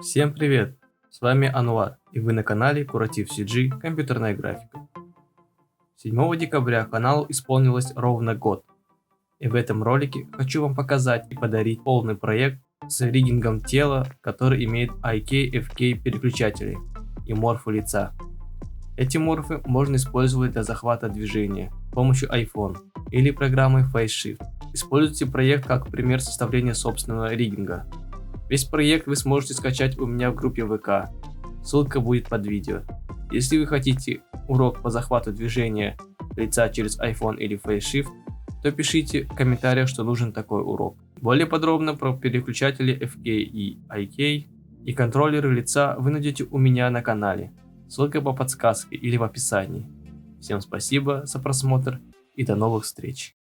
Всем привет! С вами Ануар, и вы на канале Curative CG Компьютерная графика. 7 декабря каналу исполнилось ровно год, и в этом ролике хочу вам показать и подарить полный проект с риггингом тела, который имеет IK-FK переключатели и морфы лица. Эти морфы можно использовать для захвата движения с помощью iPhone или программы FaceShift. Используйте проект как пример составления собственного риггинга. Весь проект вы сможете скачать у меня в группе ВК, ссылка будет под видео. Если вы хотите урок по захвату движения лица через iPhone или FaceShift, то пишите в комментариях, что нужен такой урок. Более подробно про переключатели FK и IK и контроллеры лица вы найдете у меня на канале, ссылка по подсказке или в описании. Всем спасибо за просмотр и до новых встреч!